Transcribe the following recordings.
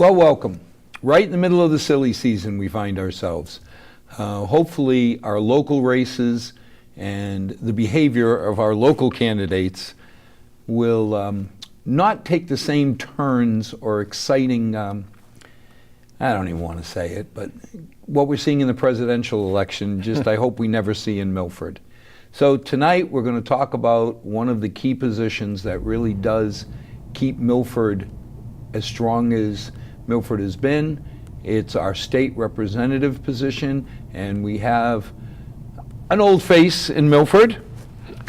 Well, welcome. Right in the middle of the silly season we find ourselves. Hopefully our local races and the behavior of our local candidates will not take the same turns or exciting, I don't even want to say it, but what we're seeing in the presidential election, just I hope we never see in Milford. So tonight we're going to talk about one of the key positions that really does keep Milford as strong as Milford has been. It's our state representative position, and we have an old face in Milford,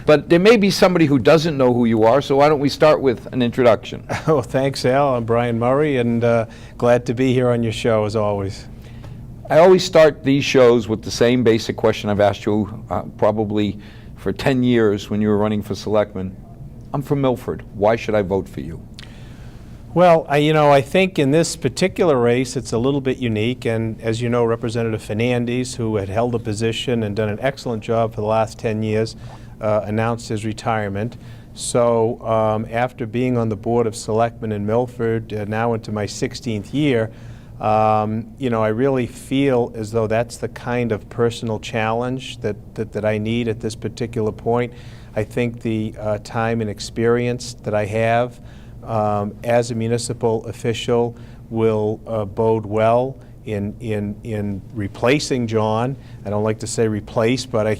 but there may be somebody who doesn't know who you are, so why don't we start with an introduction? Oh, thanks, Al. I'm Brian Murray, and glad to be here on your show, as always. I always start these shows with the same basic question I've asked you probably for 10 years when you were running for selectman. I'm from Milford. Why should I vote for you? Well, I think in this particular race, it's a little bit unique. And as you know, Representative Fernandez, who had held a position and done an excellent job for the last 10 years, announced his retirement. So after being on the Board of Selectmen in Milford, now into my 16th year, I really feel as though that's the kind of personal challenge that I need at this particular point. I think the time and experience that I have as a municipal official will bode well in replacing John. I don't like to say replace, but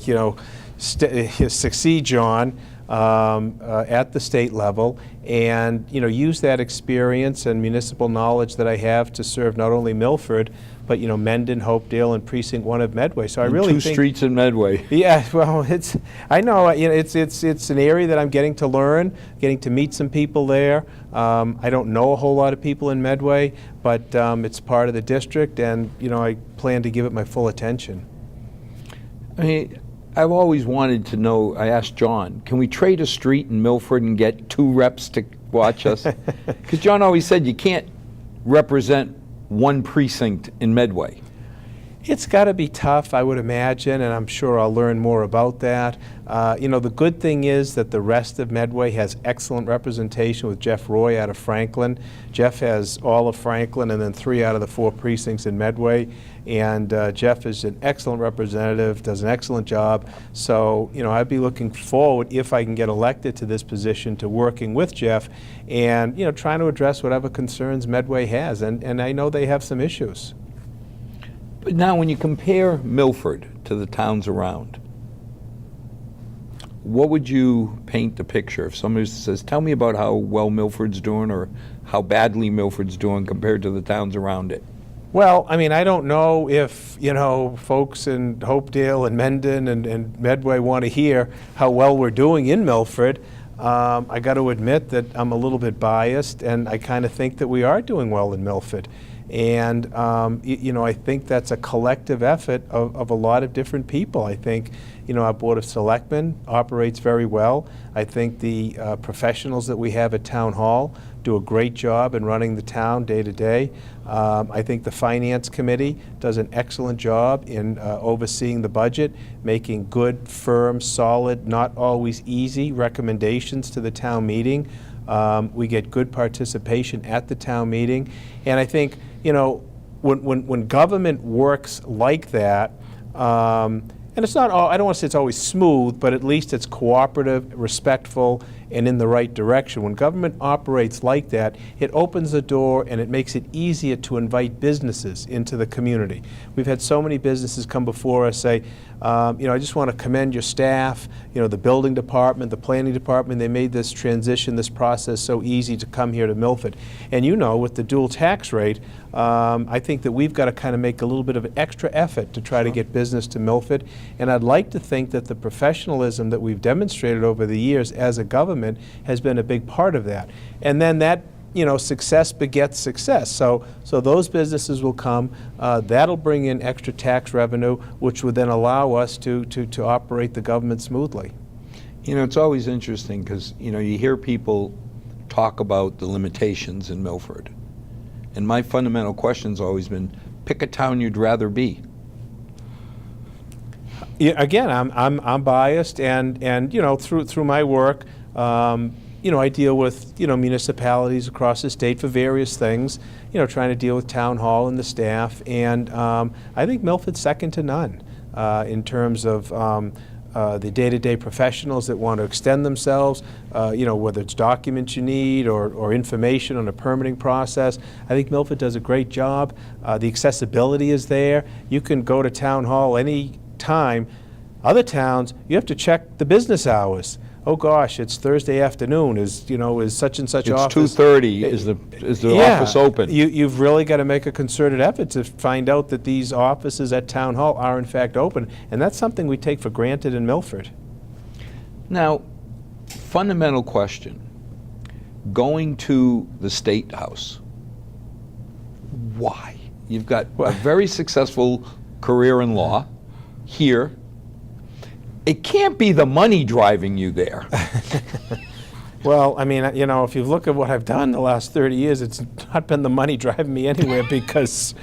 succeed John at the state level, and use that experience and municipal knowledge that I have to serve not only Milford, but Mendon, Hopedale, and Precinct 1 of Medway. So I really think streets in Medway. Yeah, well, I know it's an area that I'm getting to learn, getting to meet some people there. I don't know a whole lot of people in Medway, but it's part of the district, and I plan to give it my full attention. I mean, I've always wanted to know, I asked John, can we trade a street in Milford and get 2 reps to watch us? Because John always said you can't represent one precinct in Medway. It's got to be tough, I would imagine, and I'm sure I'll learn more about that. The good thing is that the rest of Medway has excellent representation with Jeff Roy out of Franklin. Jeff has all of Franklin and then 3 out of the 4 precincts in Medway. And Jeff is an excellent representative, does an excellent job. So, I'd be looking forward, if I can get elected to this position, to working with Jeff and, trying to address whatever concerns Medway has. And I know they have some issues. But now when you compare Milford to the towns around, what would you paint the picture if somebody says, tell me about how well Milford's doing or how badly Milford's doing compared to the towns around it? Well, I don't know if, folks in Hopedale and Mendon and Medway want to hear how well we're doing in Milford. I got to admit that I'm a little bit biased, and I kind of think that we are doing well in Milford. And, I think that's a collective effort of a lot of different people. I think, our Board of Selectmen operates very well. I think the professionals that we have at Town Hall do a great job in running the town day to day. I think the Finance Committee does an excellent job in overseeing the budget, making good, firm, solid, not always easy recommendations to the town meeting. We get good participation at the town meeting. And I think, when government works like that, and it's not all, I don't want to say it's always smooth, but at least it's cooperative, respectful, and in the right direction. When government operates like that, it opens the door and it makes it easier to invite businesses into the community. We've had so many businesses come before us say, I just want to commend your staff, the building department, the planning department. They made this transition, this process so easy to come here to Milford. And with the dual tax rate, I think that we've got to kind of make a little bit of an extra effort to try to get business to Milford. And I'd like to think that the professionalism that we've demonstrated over the years as a government has been a big part of that. And then that success begets success. So those businesses will come. That'll bring in extra tax revenue, which would then allow us to operate the government smoothly. It's always interesting because, you hear people talk about the limitations in Milford. And my fundamental question's always been, pick a town you'd rather be. Yeah, again, I'm biased, and through my work, I deal with, municipalities across the state for various things, trying to deal with town hall and the staff. And I think Milford's second to none in terms of the day-to-day professionals that want to extend themselves, whether it's documents you need or information on a permitting process. I think Milford does a great job. The accessibility is there. You can go to town hall any time. Other towns, you have to check the business hours. Oh gosh, it's Thursday afternoon. Is such and such office? It's 2:30. Is the office open? You've really got to make a concerted effort to find out that these offices at town hall are in fact open, and that's something we take for granted in Milford. Now, fundamental question: going to the State House. Why? You've got a very successful career in law here. It can't be the money driving you there. Well, I mean, if you look at what I've done the last 30 years, it's not been the money driving me anywhere because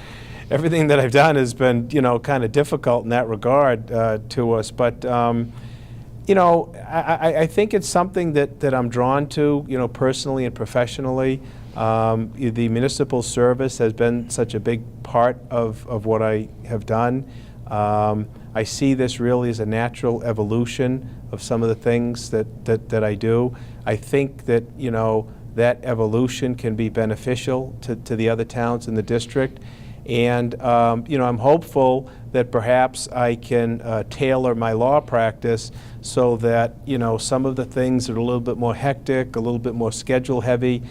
everything that I've done has been, kind of difficult in that regard to us. But, I think it's something that I'm drawn to, personally and professionally. The municipal service has been such a big part of what I have done. I see this really as a natural evolution of some of the things that I do. I think that, that evolution can be beneficial to the other towns in the district. And, I'm hopeful that perhaps I can tailor my law practice so that, some of the things that are a little bit more hectic, a little bit more schedule heavy,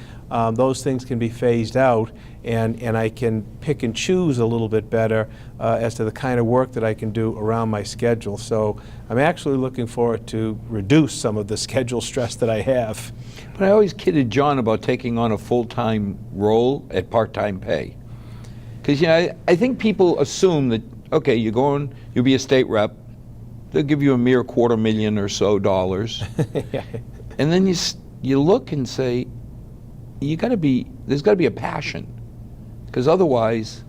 those things can be phased out, and I can pick and choose a little bit better as to the kind of work that I can do around my schedule. So I'm actually looking forward to reduce some of the schedule stress that I have. But I always kidded John about taking on a full-time role at part-time pay. Because, I think people assume that, okay, you'll be a state rep, they'll give you a mere $250,000 or so dollars. Yeah. And then you look and say, there's got to be a passion. Because otherwise,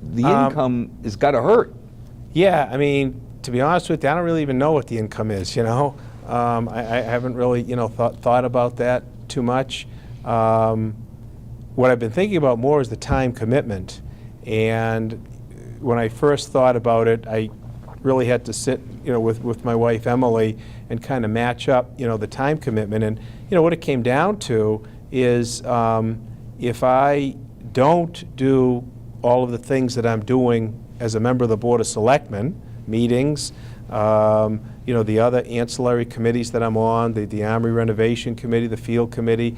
the income has got to hurt. Yeah, I mean, to be honest with you, I don't really even know what the income is, I haven't really, thought about that too much. What I've been thinking about more is the time commitment. And when I first thought about it, I really had to sit, with my wife, Emily, and kind of match up, the time commitment. And, what it came down to is if I don't do all of the things that I'm doing as a member of the Board of Selectmen, meetings, the other ancillary committees that I'm on, the Armory Renovation Committee, the Field Committee,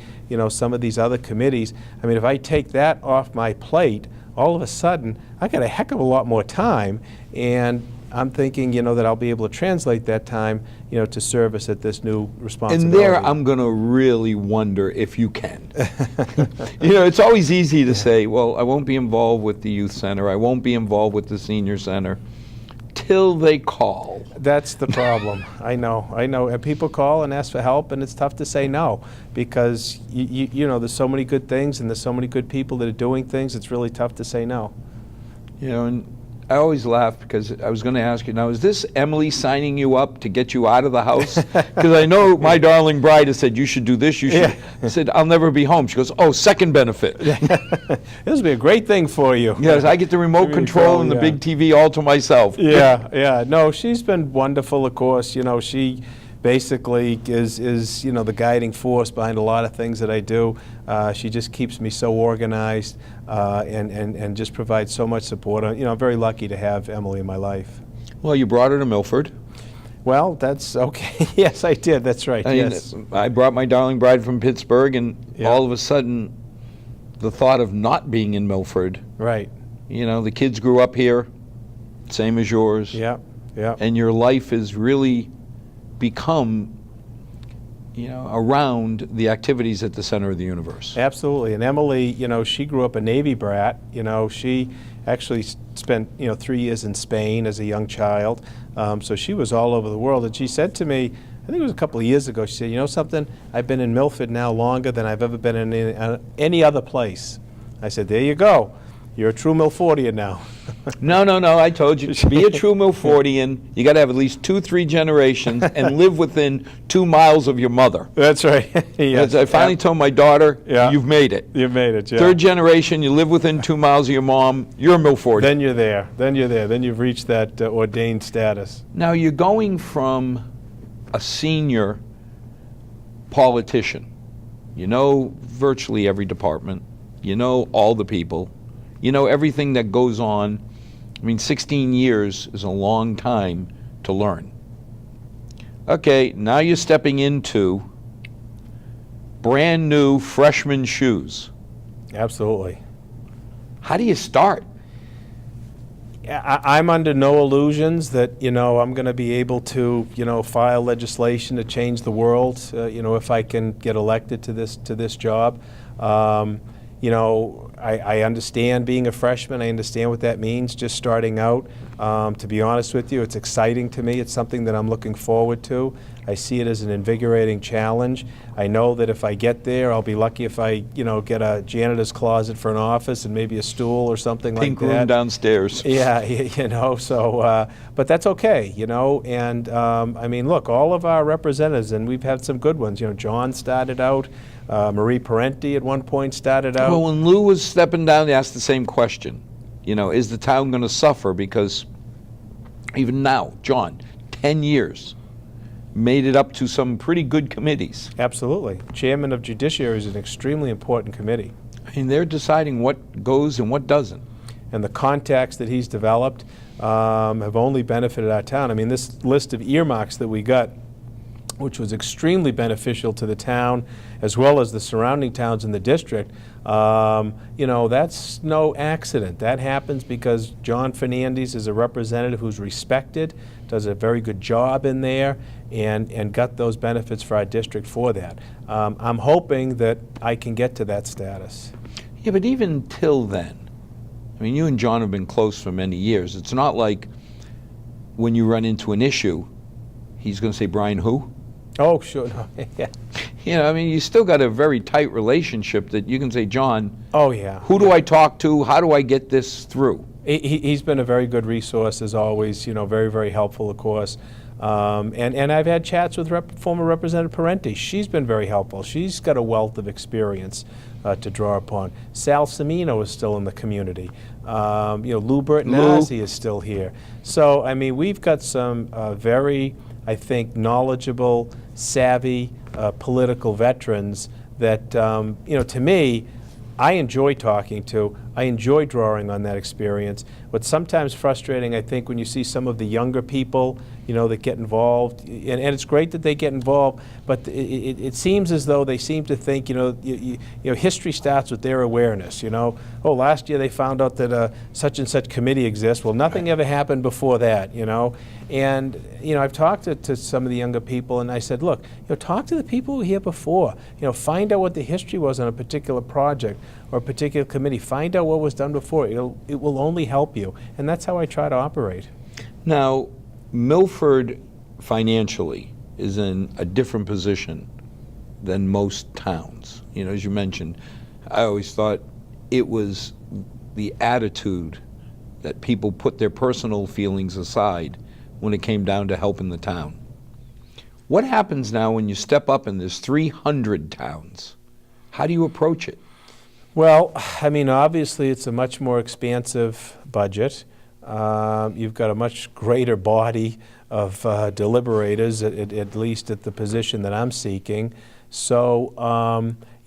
some of these other committees, I mean, if I take that off my plate, all of a sudden, I got a heck of a lot more time, and I'm thinking, that I'll be able to translate that time, to service at this new responsibility. And there, I'm going to really wonder if you can. It's always easy to say, well, I won't be involved with the youth center, I won't be involved with the senior center, till they call. That's the problem. I know. And people call and ask for help, and it's tough to say no because there's so many good things and there's so many good people that are doing things. It's really tough to say no. And I always laugh because I was going to ask you, now, is this Emily signing you up to get you out of the house? Because I know my darling bride has said, you should do this, you should. Yeah. I said, I'll never be home. She goes, oh, second benefit. This will be a great thing for you. Yes, I get the remote control and the big TV all to myself. Yeah. No, she's been wonderful, of course. She basically is the guiding force behind a lot of things that I do. She just keeps me so organized and just provides so much support. I'm very lucky to have Emily in my life. Well, you brought her to Milford. Well, that's okay. Yes, I did. That's right. Yes. I brought my darling bride from Pittsburgh, and all of a sudden, the thought of not being in Milford. Right. The kids grew up here, same as yours. Yeah. And your life has really become, around the activities at the center of the universe. Absolutely. And Emily, she grew up a Navy brat. She actually spent, 3 years in Spain as a young child. So she was all over the world. And she said to me, I think it was a couple of years ago, she said, you know something? I've been in Milford now longer than I've ever been in any other place. I said, there you go. You're a true Milfordian now. No, no, no, I told you, to be a true Milfordian, you got to have at least 2-3 generations and live within 2 miles of your mother. That's right. Yes. As I finally told my daughter, Yeah. you've made it. You've made it, yeah. 3rd generation, you live within 2 miles of your mom, you're a Milfordian. Then you're there. Then you're there. Then you've reached that ordained status. Now you're going from a senior politician. You know virtually every department. You know all the people. You know everything that goes on. I mean, 16 years is a long time to learn. Okay, now you're stepping into brand new freshman shoes. Absolutely. How do you start? I'm under no illusions that, I'm going to be able to, file legislation to change the world, if I can get elected to this job. I understand being a freshman. I understand what that means, just starting out. To be honest with you, it's exciting to me. It's something that I'm looking forward to. I see it as an invigorating challenge. I know that if I get there, I'll be lucky if I, get a janitor's closet for an office and maybe a stool or something like that. Pink room downstairs. Yeah, but that's okay, and look, all of our representatives, and we've had some good ones, John started out, Marie Parenti at one point started out. Well, when Lou was stepping down, they asked the same question. Is the town going to suffer? Because even now, John, 10 years, made it up to some pretty good committees. Absolutely. Chairman of Judiciary is an extremely important committee. I mean, they're deciding what goes and what doesn't. And the contacts that he's developed have only benefited our town. I mean, this list of earmarks that we got, which was extremely beneficial to the town as well as the surrounding towns in the district, that's no accident. That happens because John Fernandez is a representative who's respected, does a very good job in there, and got those benefits for our district for that. I'm hoping that I can get to that status. Yeah, but even till then, I mean, you and John have been close for many years. It's not like when you run into an issue, he's going to say, Brian, who? Oh, sure. No. Yeah. I mean, you still got a very tight relationship that you can say, John, oh, yeah. Who do I talk to? How do I get this through? He's been a very good resource, as always, very, very helpful, of course. And I've had chats with former Representative Parenti. She's been very helpful. She's got a wealth of experience to draw upon. Sal Semino is still in the community. Lou Bertinazzi is still here. So, I mean, we've got some very, I think, knowledgeable, savvy political veterans that, to me, I enjoy talking to. I enjoy drawing on that experience. What's sometimes frustrating, I think, when you see some of the younger people, that get involved, and it's great that they get involved, but it seems as though they seem to think, history starts with their awareness. Oh, last year they found out that such and such committee exists. Well, nothing ever happened before that, And, I've talked to some of the younger people, and I said, look, talk to the people who were here before. Find out what the history was on a particular project or a particular committee. Find out what was done before. It will only help you. And that's how I try to operate. Now, Milford financially is in a different position than most towns. As you mentioned, I always thought it was the attitude that people put their personal feelings aside when it came down to helping the town. What happens now when you step up and there's 300 towns? How do you approach it? Well, I mean, obviously it's a much more expansive budget. You've got a much greater body of deliberators, at least at the position that I'm seeking. So,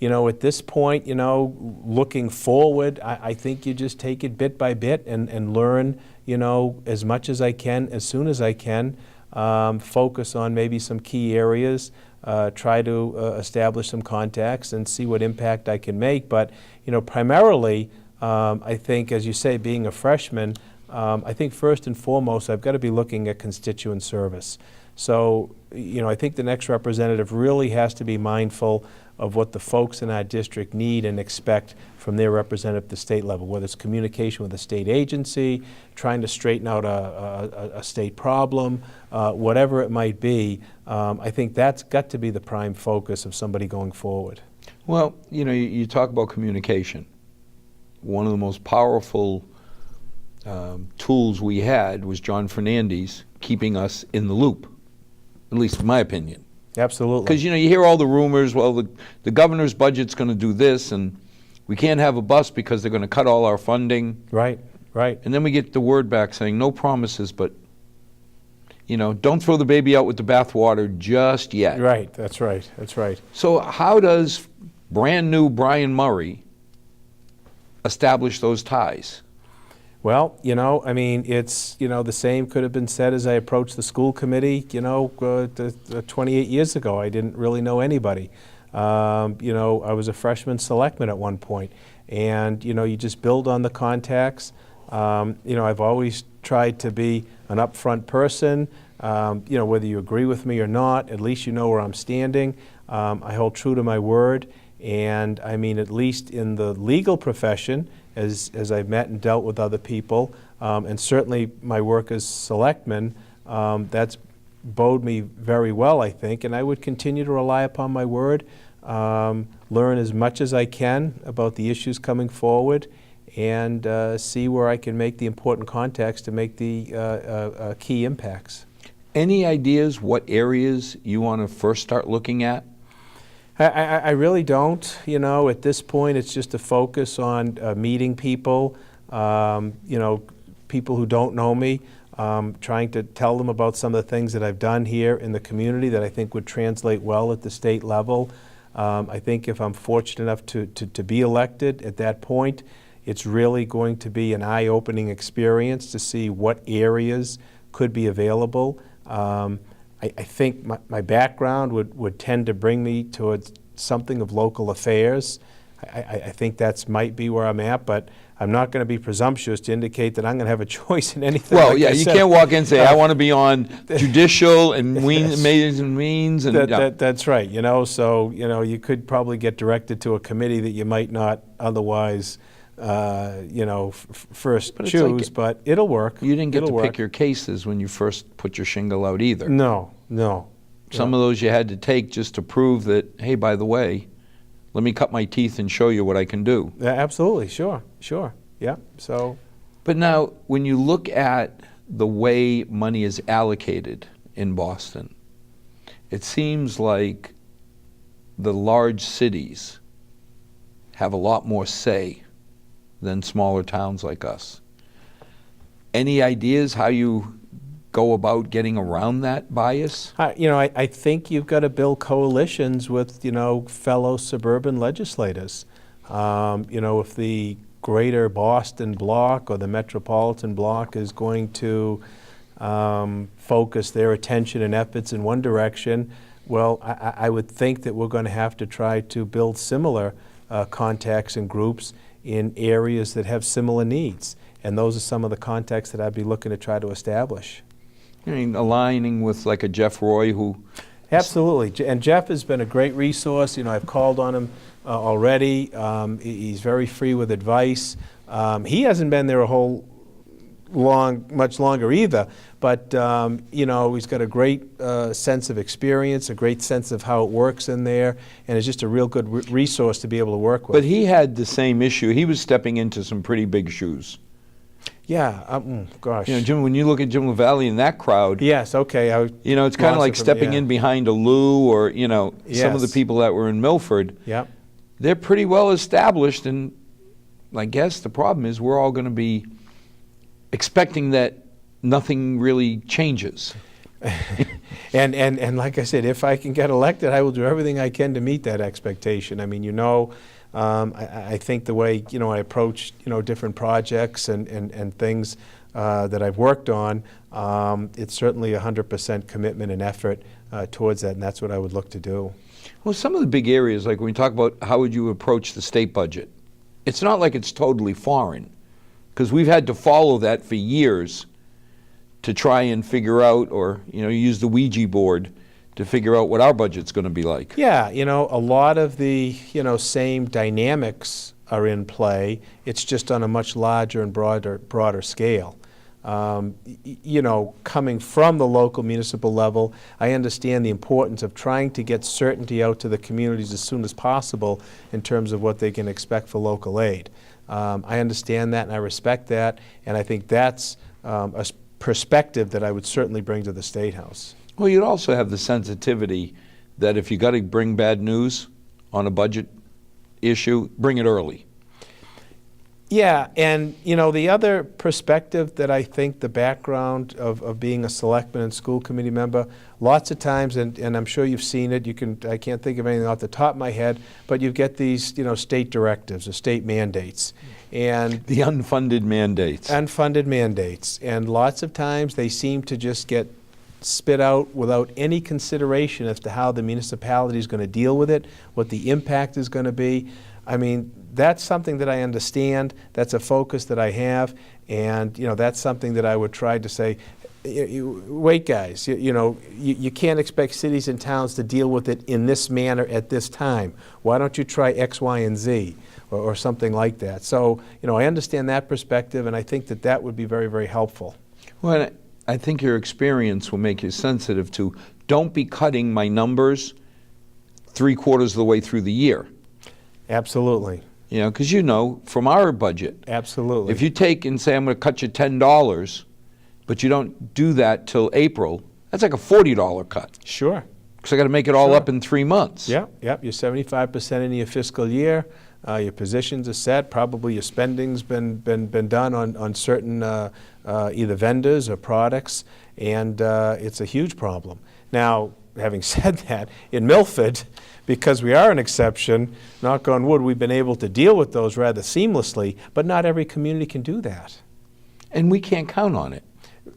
at this point, looking forward, I think you just take it bit by bit and learn, as much as I can, as soon as I can, focus on maybe some key areas, try to establish some contacts and see what impact I can make. But, primarily, I think, as you say, being a freshman, I think first and foremost, I've got to be looking at constituent service. So, I think the next representative really has to be mindful of what the folks in our district need and expect from their representative at the state level, whether it's communication with a state agency, trying to straighten out a state problem, whatever it might be. I think that's got to be the prime focus of somebody going forward. Well, you talk about communication. one of the most powerful tools we had was John Fernandes keeping us in the loop, at least in my opinion. Absolutely. Because, you hear all the rumors, well, the governor's budget's going to do this, and we can't have a bus because they're going to cut all our funding. Right, right. And then we get the word back saying, no promises, but, don't throw the baby out with the bathwater just yet. Right, that's right, that's right. So how does brand new Brian Murray establish those ties? Well, it's, the same could have been said as I approached the school committee, 28 years ago. I didn't really know anybody. I was a freshman selectman at one point. And, you just build on the contacts. I've always tried to be an upfront person. Whether you agree with me or not, at least you know where I'm standing. I hold true to my word. And, at least in the legal profession, as I've met and dealt with other people, and certainly my work as selectman, that's bode me very well, I think, and I would continue to rely upon my word, learn as much as I can about the issues coming forward, and see where I can make the important contacts to make the key impacts. Any ideas what areas you want to first start looking at? I really don't. At this point, it's just a focus on meeting people, people who don't know me, trying to tell them about some of the things that I've done here in the community that I think would translate well at the state level. I think if I'm fortunate enough to be elected at that point, it's really going to be an eye-opening experience to see what areas could be available. I think my background would tend to bring me towards something of local affairs. I think that might be where I'm at, but I'm not going to be presumptuous to indicate that I'm going to have a choice in anything. Well, like yeah, I you said. can't walk in and say, I want to be on judicial and Ways and Means. And, That's right. So, you could probably get directed to a committee that you might not otherwise first But it's choose, like- but it'll work. You didn't get It'll to work. pick your cases when you first put your shingle out either. No. Some of those you had to take just to prove that, hey, by the way, let me cut my teeth and show you what I can do. Yeah, absolutely. Sure. Yeah. So. But now, when you look at the way money is allocated in Boston, it seems like the large cities have a lot more say than smaller towns like us. Any ideas how you go about getting around that bias? I think you've got to build coalitions with, fellow suburban legislators. If the greater Boston block or the metropolitan block is going to focus their attention and efforts in one direction, well, I would think that we're going to have to try to build similar contacts and groups in areas that have similar needs. And those are some of the contacts that I'd be looking to try to establish. I mean, aligning with like a Jeff Roy who... Absolutely. And Jeff has been a great resource. I've called on him already. He's very free with advice. He hasn't been there much longer either, but he's got a great sense of experience, a great sense of how it works in there, and is just a real good resource to be able to work with. But he had the same issue. He was stepping into some pretty big shoes. Yeah, gosh. Jim, when you look at Jim LaValle and that crowd, yes, okay. it's kind of like stepping in behind a Lou or, some of the Yes. people that were in Milford. Yeah. They're pretty well established, and I guess the problem is we're all going to be expecting that nothing really changes. And like I said, if I can get elected, I will do everything I can to meet that expectation. I mean, I think the way, I approach, different projects and things that I've worked on, it's certainly 100% commitment and effort towards that, and that's what I would look to do. Well, some of the big areas, like when you talk about how would you approach the state budget, it's not like it's totally foreign, because we've had to follow that for years to try and figure out, or use the Ouija board to figure out what our budget's going to be like. Yeah, a lot of the same dynamics are in play. It's just on a much larger and broader scale. Coming from the local municipal level, I understand the importance of trying to get certainty out to the communities as soon as possible in terms of what they can expect for local aid. I understand that and I respect that, and I think that's a perspective that I would certainly bring to the State House. Well, you'd also have the sensitivity that if you got to bring bad news on a budget issue, bring it early. Yeah, and the other perspective that I think the background of being a selectman and school committee member, lots of times, and I'm sure you've seen it, I can't think of anything off the top of my head, but you get these state directives or state mandates. And The unfunded mandates. unfunded mandates, and lots of times they seem to just get spit out without any consideration as to how the municipality is going to deal with it, what the impact is going to be. I mean, that's something that I understand, that's a focus that I have, and that's something that I would try to say, wait guys, you can't expect cities and towns to deal with it in this manner at this time. Why don't you try X, Y, and Z, or something like that? So, I understand that perspective, and I think that that would be very, very helpful. Well, I think your experience will make you sensitive to, don't be cutting my numbers 3/4 of the way through the year. Absolutely. Because from our budget, Absolutely. if you take and say, I'm going to cut you $10, but you don't do that till April, that's like a $40 cut. Sure. Because I got to make it all Sure. up in 3 months. Yep. You're 75% into your fiscal year. Your positions are set. Probably your spending's been done on certain either vendors or products, and it's a huge problem. Now, having said that, in Milford, because we are an exception, knock on wood, we've been able to deal with those rather seamlessly, but not every community can do that. And we can't count on it.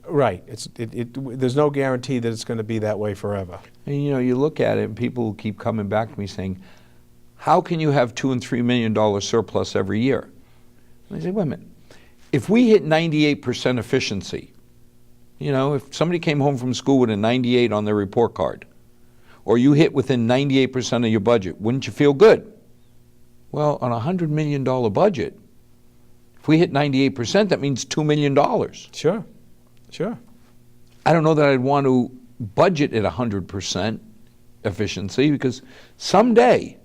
Right. There's no guarantee that it's going to be that way forever. And you look at it, and people keep coming back to me saying, how can you have $2 and $3 million surplus every year? And I say, wait a minute. If we hit 98% efficiency, if somebody came home from school with a 98 on their report card, or you hit within 98% of your budget, wouldn't you feel good? Well, on a $100 million budget, if we hit 98%, that means $2 million. Sure. I don't know that I'd want to budget at 100% efficiency, because someday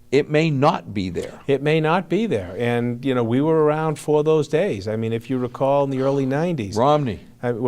it may not be there. It may not be there. And, we were around for those days. I mean, if you recall, in the early 90s. Romney. And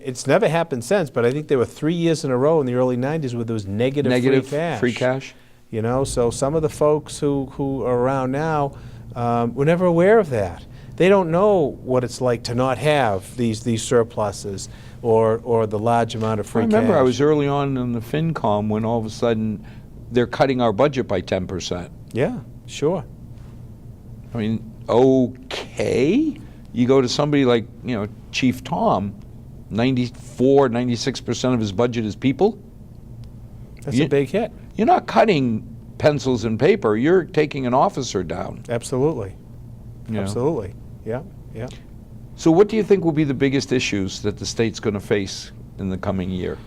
it's never happened since, but I think there were 3 years in a row in the early 90s where there was negative free cash. So some of the folks who are around now were never aware of that. They don't know what it's like to not have these surpluses or the large amount of free cash. I remember I was early on in the FinCom when all of a sudden they're cutting our budget by 10%. Yeah, sure. I mean, okay. You go to somebody like, Chief Tom, 96% of his budget is people. That's a big hit. You're not cutting pencils and paper. You're taking an officer down. Absolutely. Absolutely. Yeah. So what do you think will be the biggest issues that the state's going to face in the coming year?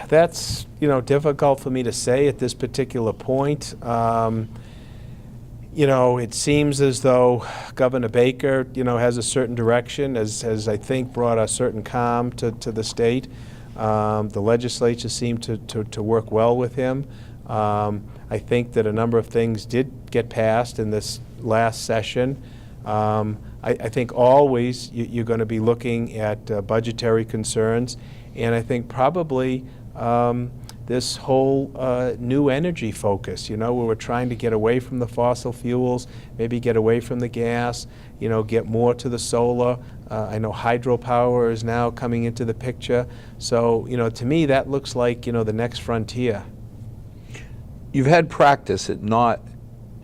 That's, difficult for me to say at this particular point. It seems as though Governor Baker, has a certain direction, has I think brought a certain calm to the state. The legislature seemed to work well with him. I think that a number of things did get passed in this last session. I think always you're going to be looking at budgetary concerns, and I think probably this whole new energy focus, where we're trying to get away from the fossil fuels, maybe get away from the gas, get more to the solar. I know hydropower is now coming into the picture. So, to me, that looks like, the next frontier. You've had practice at not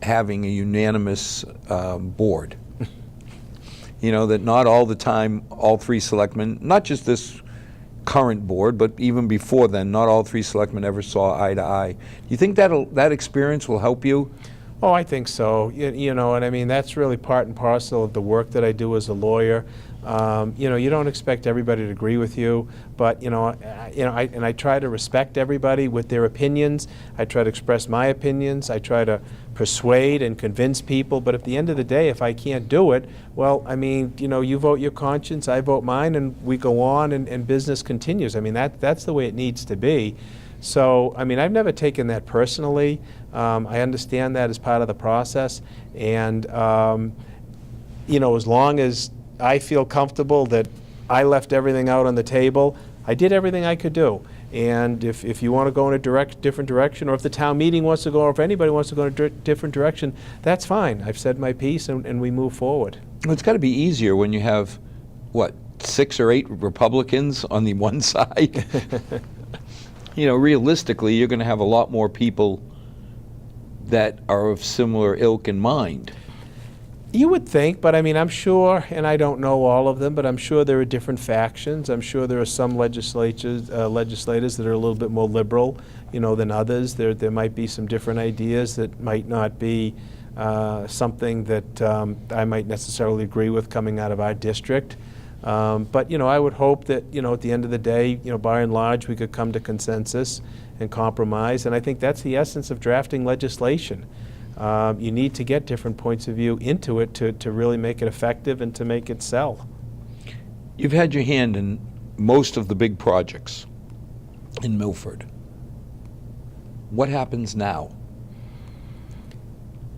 having a unanimous board. That not all the time, all three selectmen, not just this current board, but even before then, not all three selectmen ever saw eye to eye. Do you think that experience will help you? Oh, I think so. And I mean, that's really part and parcel of the work that I do as a lawyer. You don't expect everybody to agree with you, but I try to respect everybody with their opinions. I try to express my opinions. I try to persuade and convince people. But at the end of the day, if I can't do it, well, I mean, you vote your conscience, I vote mine, and we go on, and business continues. I mean, that's the way it needs to be. So, I mean, I've never taken that personally. I understand that as part of the process, and as long as I feel comfortable that I left everything out on the table, I did everything I could do. And if you want to go in a different direction, or if the town meeting wants to go, or if anybody wants to go in a different direction, that's fine. I've said my piece, and we move forward. Well, it's got to be easier when you have, 6 or 8 Republicans on the one side? Realistically, you're going to have a lot more people that are of similar ilk in mind. You would think, but I mean, I'm sure, and I don't know all of them, but I'm sure there are different factions. I'm sure there are some legislators that are a little bit more liberal, than others. There might be some different ideas that might not be something that I might necessarily agree with coming out of our district. But I would hope that at the end of the day, by and large, we could come to consensus and compromise. And I think that's the essence of drafting legislation. You need to get different points of view into it to really make it effective and to make it sell. You've had your hand in most of the big projects in Milford. What happens now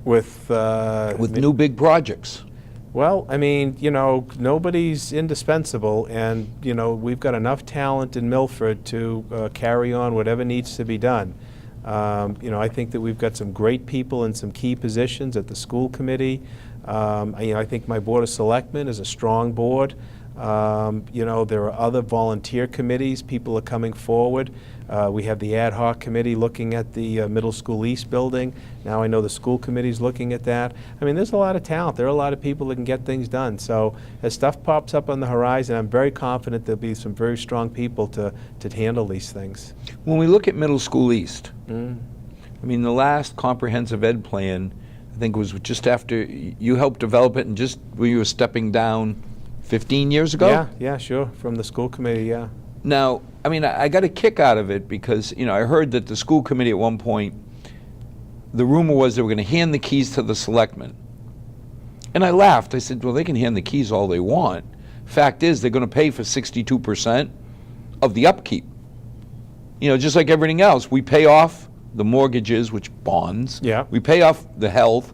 With new big projects? Well, I mean, nobody's indispensable, and, we've got enough talent in Milford to carry on whatever needs to be done. I think that we've got some great people in some key positions at the school committee. I think my Board of Selectmen is a strong board. There are other volunteer committees. People are coming forward. We have the ad hoc committee looking at the middle school east building. Now I know the school committee's looking at that. I mean, there's a lot of talent. There are a lot of people that can get things done. So as stuff pops up on the horizon, I'm very confident there'll be some very strong people to handle these things. When we look at middle school east, I mean, the last comprehensive ed plan, I think, was just after you helped develop it, and just where you were stepping down 15 years ago? Yeah, sure, from the school committee, yeah. Now, I mean, I got a kick out of it because, I heard that the school committee at one point, the rumor was they were going to hand the keys to the selectmen. And I laughed. I said, well, they can hand the keys all they want. Fact is, they're going to pay for 62% of the upkeep. Just like everything else, we pay off the mortgages, which bonds. Yeah. We pay off the health,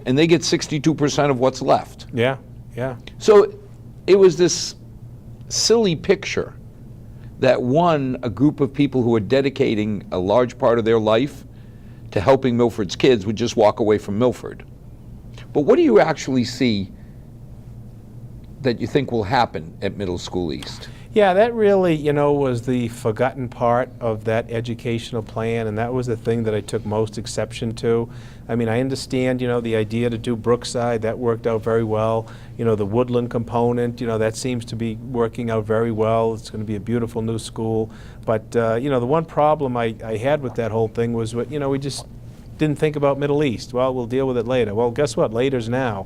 and they get 62% of what's left. Yeah. So it was this silly picture that a group of people who are dedicating a large part of their life to helping Milford's kids would just walk away from Milford. But what do you actually see that you think will happen at Middle School East? Yeah, that really, was the forgotten part of that educational plan, and that was the thing that I took most exception to. I mean, I understand, the idea to do Brookside, that worked out very well. The Woodland component, that seems to be working out very well. It's going to be a beautiful new school. But, the one problem I had with that whole thing was, we just didn't think about Middle East. Well, we'll deal with it later. Well, guess what? Later's now.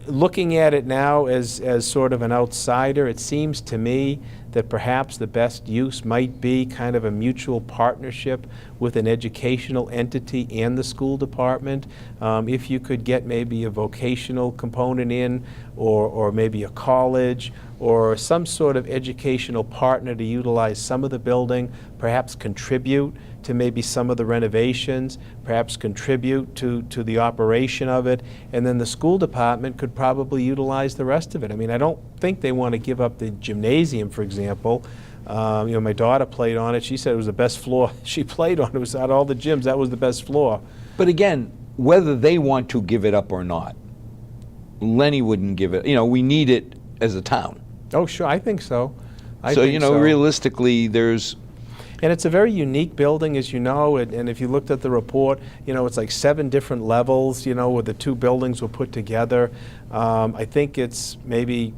Looking at it now as sort of an outsider, it seems to me that perhaps the best use might be kind of a mutual partnership with an educational entity and the school department. If you could get maybe a vocational component in, or maybe a college, or some sort of educational partner to utilize some of the building, perhaps contribute to maybe some of the renovations, perhaps contribute to the operation of it, and then the school department could probably utilize the rest of it. I mean, I don't think they want to give up the gymnasium, for example. My daughter played on it. She said it was the best floor she played on. It was out of all the gyms, that was the best floor. But again, whether they want to give it up or not, Lenny wouldn't give it. We need it as a town. Oh, sure, I think so. Realistically, there's... And it's a very unique building, as you know, and if you looked at the report, it's like 7 different levels, where the 2 buildings were put together. I think it's maybe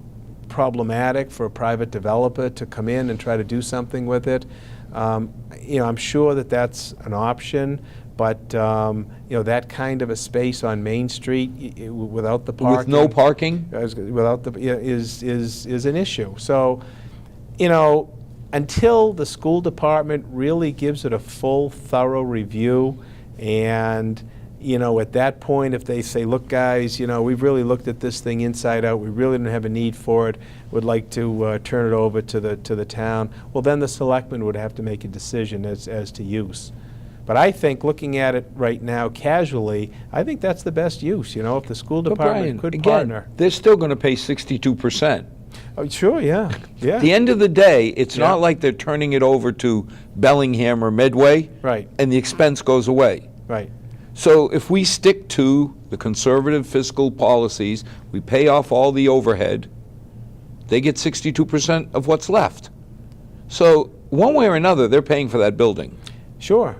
problematic for a private developer to come in and try to do something with it. I'm sure that that's an option, but that kind of a space on Main Street without the parking, with no parking, without the is an issue. So, until the school department really gives it a full, thorough review, and at that point, if they say, look, guys, we've really looked at this thing inside out, we really don't have a need for it, would like to turn it over to the town, well, then the selectmen would have to make a decision as to use. But I think, looking at it right now casually, I think that's the best use, if the school But department Brian, could again, partner. they're still going to pay 62%. Oh, sure, yeah, At the end of the day, it's Yeah. not like they're turning it over to Bellingham or Medway, Right, and the expense goes away. right. So if we stick to the conservative fiscal policies, we pay off all the overhead, they get 62% of what's left. So one way or another, they're paying for that building. Sure,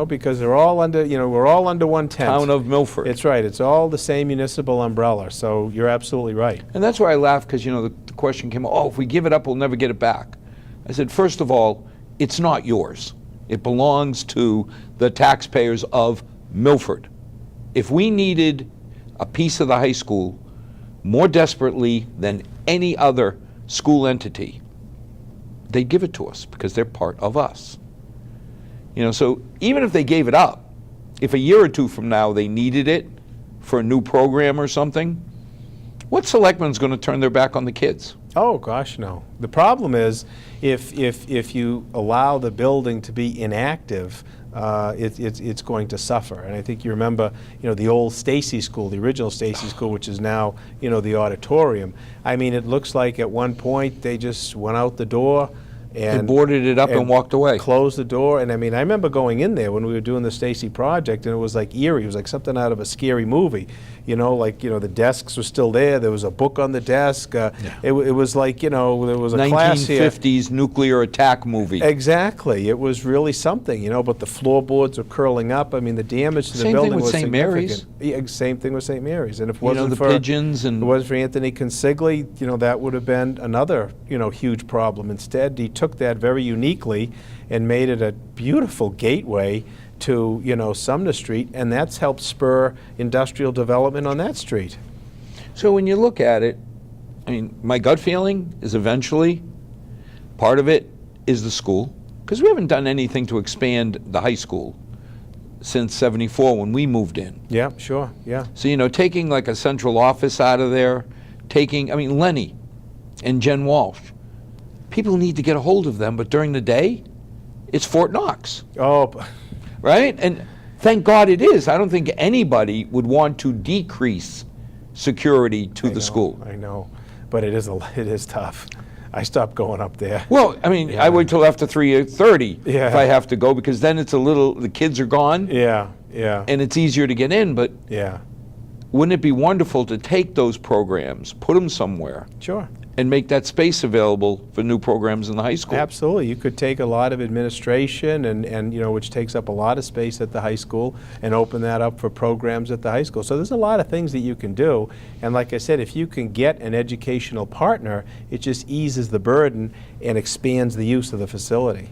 because they're all under, we're all under one tent. Town of Milford. It's right, it's all the same municipal umbrella, so you're absolutely right. And that's why I laugh, because, the question came, oh, if we give it up, we'll never get it back. I said, first of all, it's not yours. It belongs to the taxpayers of Milford. If we needed a piece of the high school more desperately than any other school entity, they'd give it to us because they're part of us. So even if they gave it up, if a year or two from now they needed it for a new program or something, what selectman's going to turn their back on the kids? Oh, gosh, no. The problem is, if you allow the building to be inactive, it's going to suffer. And I think you remember, the old Stacy School, the original Stacy School, which is now, the auditorium. I mean, it looks like at one point they just went out the door and They boarded it up and walked away. closed the door. And I mean, I remember going in there when we were doing the Stacy project, and it was like eerie. It was like something out of a scary movie. The desks were still there. There was a book on the desk. It was like, there was a class here. 1950s nuclear attack movie. Exactly. It was really something, but the floorboards are curling up. I mean, the damage to the Same thing building with was St. Mary's. significant. Yeah, same thing with St. Mary's. And if it You know, wasn't the for pigeons it and wasn't for Anthony Consigli, that would have been another, huge problem. Instead, he took that very uniquely and made it a beautiful gateway to, Sumner Street, and that's helped spur industrial development on that street. So when you look at it, I mean, my gut feeling is eventually part of it is the school, because we haven't done anything to expand the high school since '74 when we moved in. Yeah, sure, yeah. So, taking like a central office out of there, Lenny and Jen Walsh, people need to get a hold of them, but during the day, it's Fort Knox, Oh, right? And thank God it is. I don't think anybody would want to decrease security to the school. I know, but it is tough. I stopped going up there. Well, I mean, I wait till after 3:30 Yeah. if I have to go, because then the kids are gone, Yeah, and it's easier to get in. But yeah. wouldn't it be wonderful to take those programs, put them somewhere, Sure. and make that space available for new programs in the high school? Absolutely. You could take a lot of administration and which takes up a lot of space at the high school, and open that up for programs at the high school. So there's a lot of things that you can do. And like I said, if you can get an educational partner, it just eases the burden and expands the use of the facility.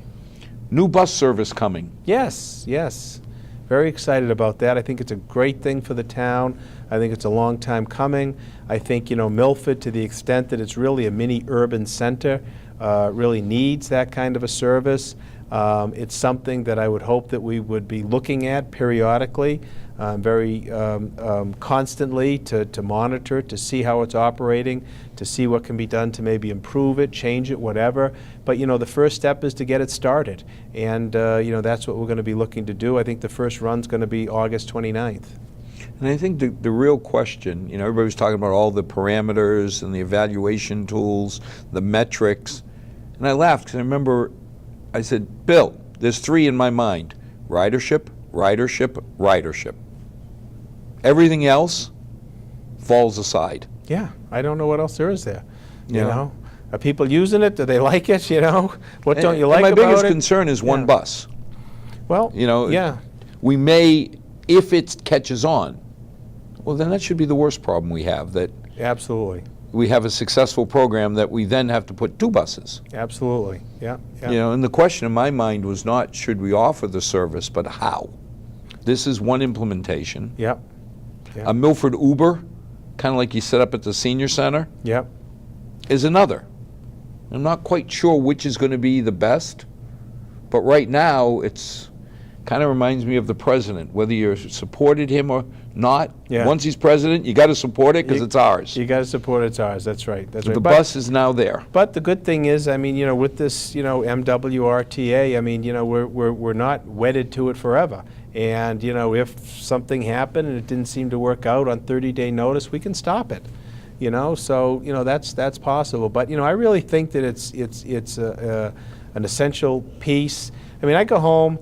New bus service coming. Yes, yes. Very excited about that. I think it's a great thing for the town. I think it's a long time coming. I think, Milford, to the extent that it's really a mini urban center, really needs that kind of a service. It's something that I would hope that we would be looking at periodically, very constantly to monitor, to see how it's operating, to see what can be done to maybe improve it, change it, whatever. But, the first step is to get it started. And, that's what we're going to be looking to do. I think the first run's going to be August 29th. And I think the real question, everybody was talking about all the parameters and the evaluation tools, the metrics. And I laughed because I remember I said, Bill, there's three in my mind: ridership, ridership, ridership. Everything else falls aside. Yeah, I don't know what else there is there. You Yeah. know, are people using it? Do they like it? What don't you And like my about biggest it? concern is one Yeah. bus. Well, yeah, We may, if it catches on, well, then that should be the worst problem we have, that absolutely, we have a successful program that we then have to put two buses. absolutely. Yeah, yeah. And the question in my mind was not should we offer the service, but how. This is one implementation. Yep. A Milford Uber, kind of like you set up at the senior center, Yep. is another. I'm not quite sure which is going to be the best, but right now it's kind of reminds me of the president, whether you supported him or not. Yeah. Once he's president, you got to support it because it's ours. You got to support it's ours. That's right. That's right. The bus is now there. But the good thing is, I mean, with this, MWRTA, I mean, we're not wedded to it forever. And, if something happened and it didn't seem to work out on 30-day notice, we can stop it. So, that's possible. But, I really think that it's an essential piece. I mean, I go home,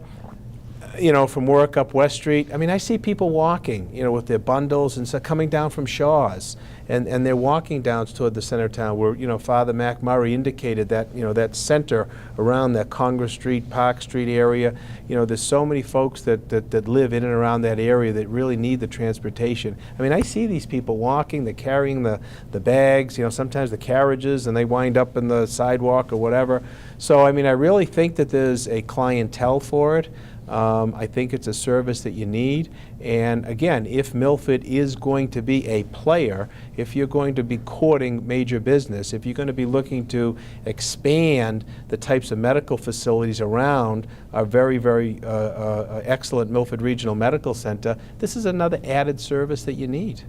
from work up West Street. I mean, I see people walking, with their bundles and stuff coming down from Shaw's. And they're walking down toward the center of town where, Father Mac Murray indicated that, that center around that Congress Street, Park Street area, there's so many folks that live in and around that area that really need the transportation. I mean, I see these people walking, they're carrying the bags, sometimes the carriages, and they wind up in the sidewalk or whatever. So, I mean, I really think that there's a clientele for it. I think it's a service that you need. And again, if Milford is going to be a player, if you're going to be courting major business, if you're going to be looking to expand the types of medical facilities around our very, very excellent Milford Regional Medical Center, this is another added service that you need.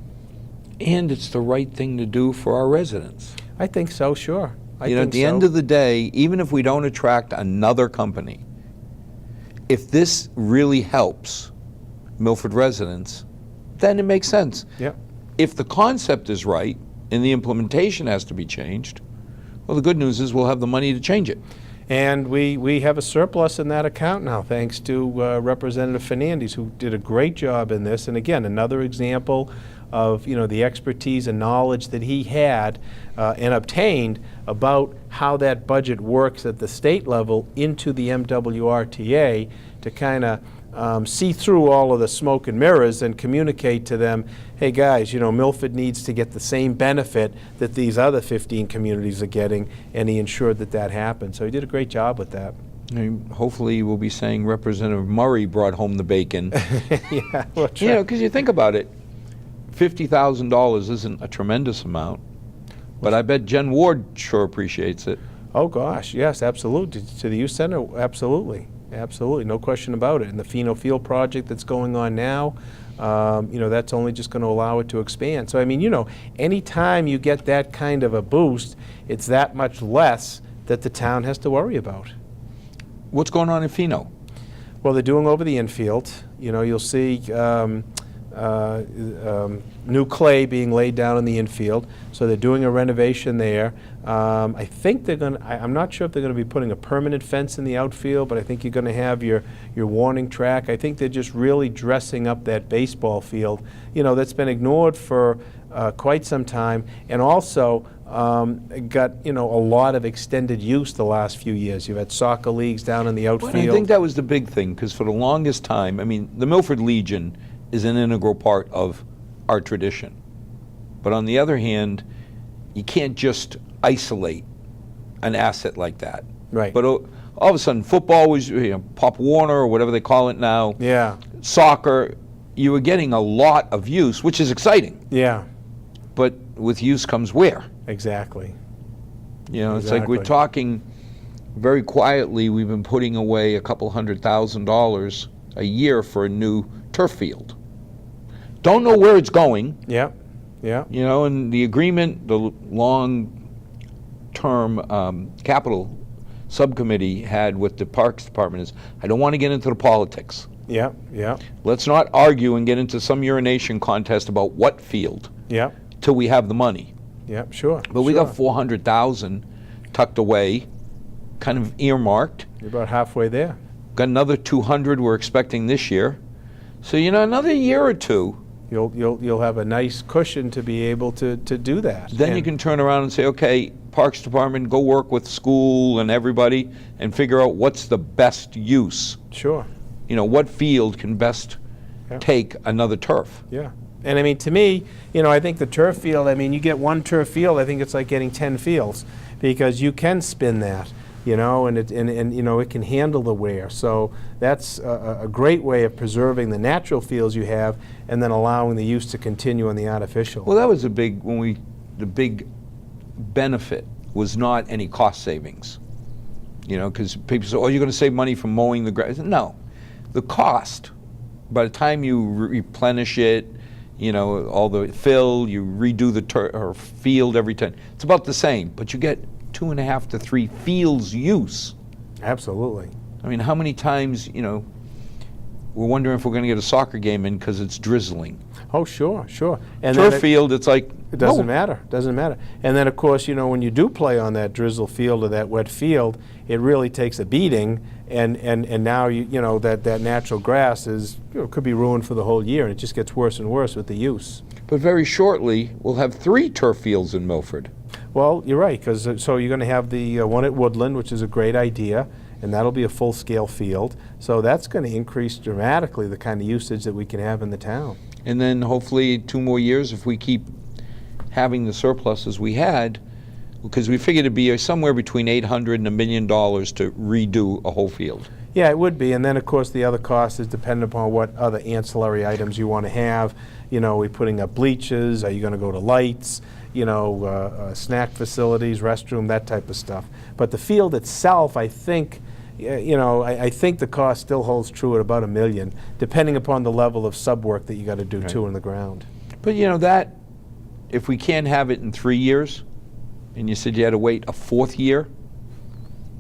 And it's the right thing to do for our residents. I think so, sure. At the end of the day, even if we don't attract another company, if this really helps Milford residents, then it makes sense. Yep. If the concept is right and the implementation has to be changed, well, the good news is we'll have the money to change it. And we have a surplus in that account now, thanks to Representative Fernandes, who did a great job in this. And again, another example of the expertise and knowledge that he had and obtained about how that budget works at the state level into the MWRTA to kind of see through all of the smoke and mirrors and communicate to them, hey guys, Milford needs to get the same benefit that these other 15 communities are getting, and he ensured that happened. So he did a great job with that. And hopefully we'll be saying Representative Murray brought home the bacon. Yeah, well, sure. Because you think about it, $50,000 isn't a tremendous amount, but I bet Jen Ward sure appreciates it. Oh gosh, yes, absolutely. To the youth center, absolutely. Absolutely, no question about it. And the Pheno Field project that's going on now, that's only just going to allow it to expand. So, I mean, anytime you get that kind of a boost, it's that much less that the town has to worry about. What's going on in Pheno? Well, they're doing over the infield. You'll see new clay being laid down in the infield. So they're doing a renovation there. I think they're going to, I'm not sure if they're going to be putting a permanent fence in the outfield, but I think you're going to have your warning track. I think they're just really dressing up that baseball field, that's been ignored for quite some time, and also got, a lot of extended use the last few years. You've had soccer leagues down in the outfield. Well, I think that was the big thing, because for the longest time, I mean, the Milford Legion is an integral part of our tradition. But on the other hand, you can't just isolate an asset like that. Right. But all of a sudden, football was, Pop Warner or whatever they call it now. Yeah. Soccer, you were getting a lot of use, which is exciting. Yeah. But with use comes where? Exactly. It's like we're talking very quietly, we've been putting away a couple $100,000 a year for a new turf field. Don't know where it's going. Yeah. Yeah. And the agreement, the long-term capital subcommittee had with the Parks Department is, I don't want to get into the politics. Yeah. Yeah. Let's not argue and get into some urination contest about what field. Yeah. Till we have the money. Yeah, sure. But we got 400,000 tucked away, kind of earmarked. You're about halfway there. Got another 200 we're expecting this year. So another year or two, you'll have a nice cushion to be able to do that. Then you can turn around and say, okay, Parks Department, go work with school and everybody and figure out what's the best use. Sure. What field can best take another turf. Yeah. And I mean, to me, I think the turf field, I mean, you get one turf field, I think it's like getting 10 fields, because you can spin that, and it can handle the wear. So that's a great way of preserving the natural fields you have and then allowing the use to continue on the artificial. Well, that was the big benefit was not any cost savings. Because people say, oh, you're going to save money from mowing the grass. No. the cost, by the time you replenish it, all the fill, you redo the or field every time, it's about the same, but you get 2.5 to 3 fields use. Absolutely. I mean, how many times, we're wondering if we're going to get a soccer game in because it's drizzling. Oh, sure. And Turf field, it's like, it doesn't matter. And then, of course, when you do play on that drizzle field or that wet field, it really takes a beating, and now that natural grass could be ruined for the whole year, and it just gets worse and worse with the use. But very shortly, we'll have 3 turf fields in Milford. Well, you're right, because so you're going to have the one at Woodland, which is a great idea, and that'll be a full-scale field. So that's going to increase dramatically the kind of usage that we can have in the town. And then hopefully 2 more years, if we keep having the surpluses we had, because we figured it'd be somewhere between $800,000 and $1 million to redo a whole field. Yeah, it would be. And then, of course, the other cost is dependent upon what other ancillary items you want to have. Are we putting up bleachers? Are you going to go to lights? Snack facilities, restroom, that type of stuff. But the field itself, I think, I think the cost still holds true at about $1 million, depending upon the level of sub work that you got to do too in the ground. But that, if we can't have it in 3 years, and you said you had to wait a 4th year,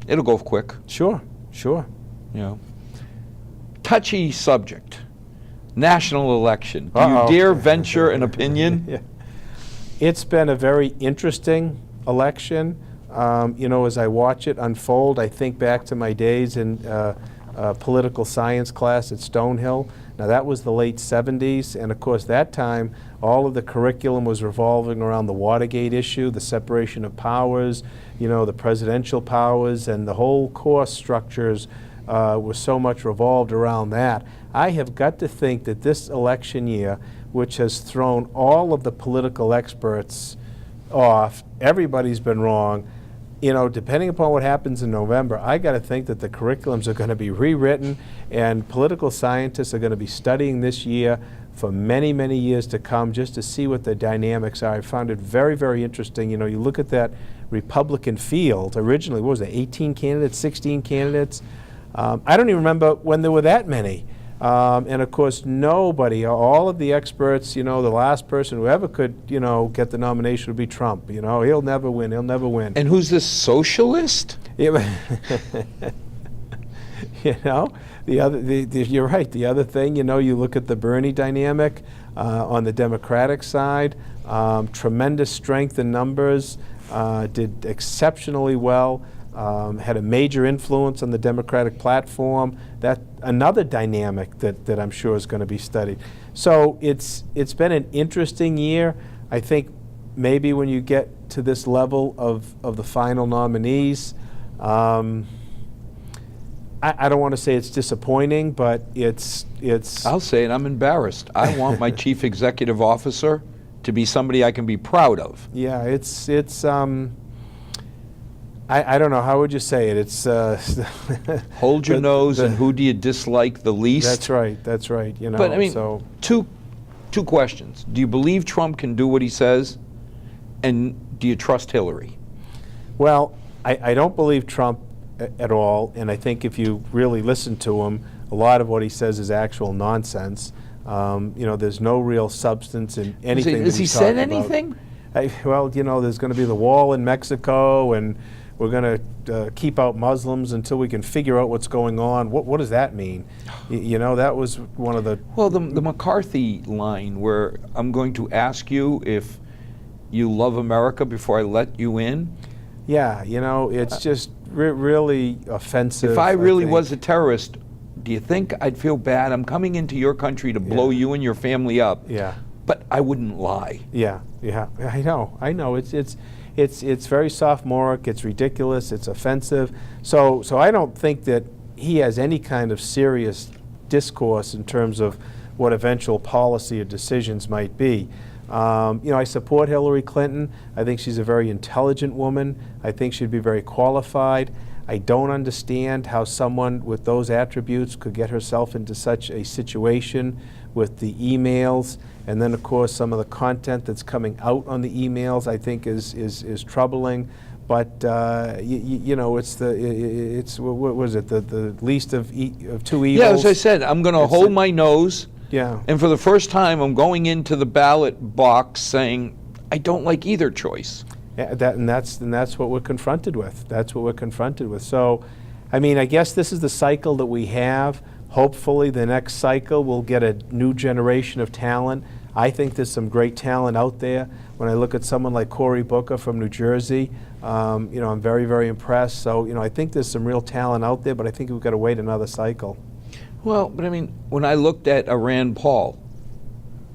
it'll go quick. Sure. Touchy subject. National election. Do you dare venture an opinion? Yeah. It's been a very interesting election. As I watch it unfold, I think back to my days in political science class at Stonehill. Now, that was the late 70s, and of course, that time, all of the curriculum was revolving around the Watergate issue, the separation of powers, the presidential powers, and the whole course structures were so much revolved around that. I have got to think that this election year, which has thrown all of the political experts off, everybody's been wrong, depending upon what happens in November, I got to think that the curriculums are going to be rewritten, and political scientists are going to be studying this year for many, many years to come just to see what the dynamics are. I found it very, very interesting. You look at that Republican field, originally, what was it, 18 candidates, 16 candidates? I don't even remember when there were that many. And of course, nobody, all of the experts, the last person who ever could, get the nomination would be Trump. He'll never win. And who's this socialist? Yeah, you're right. The other thing, you look at the Bernie dynamic on the Democratic side, tremendous strength in numbers, did exceptionally well. Had a major influence on the Democratic platform. That another dynamic that I'm sure is going to be studied. So it's been an interesting year. I think maybe when you get to this level of the final nominees, I don't want to say it's disappointing, but it's. I'll say it. I'm embarrassed. I want my chief executive officer to be somebody I can be proud of. Yeah, it's. I don't know, how would you say it? It's hold your nose, and who do you dislike the least? That's right. But I mean, so two questions. Do you believe Trump can do what he says? And do you trust Hillary? Well, I don't believe Trump at all, and I think if you really listen to him, a lot of what he says is actual nonsense. There's no real substance in anything. Has he said anything? Well, there's going to be the wall in Mexico, and we're going to keep out Muslims until we can figure out what's going on. What does that mean? That was one of the... Well, the McCarthy line where I'm going to ask you if you love America before I let you in. Yeah, it's just really offensive. If I really was a terrorist, do you think I'd feel bad? I'm coming into your country to blow you and your family up. Yeah. But I wouldn't lie. Yeah. I know. It's very sophomoric. It's ridiculous. It's offensive. So I don't think that he has any kind of serious discourse in terms of what eventual policy or decisions might be. I support Hillary Clinton. I think she's a very intelligent woman. I think she'd be very qualified. I don't understand how someone with those attributes could get herself into such a situation with the emails, and then of course some of the content that's coming out on the emails I think is troubling. but it's what was it, the least of two evils? Yeah, as I said, I'm going to hold my nose, Yeah. and for the first time, I'm going into the ballot box saying, I don't like either choice. Yeah, that's what we're confronted with. That's what we're confronted with. So, I mean, I guess this is the cycle that we have. Hopefully, the next cycle we'll get a new generation of talent. I think there's some great talent out there. When I look at someone like Cory Booker from New Jersey, I'm very, very impressed. So, I think there's some real talent out there, but I think we've got to wait another cycle. Well, but I mean, when I looked at Rand Paul,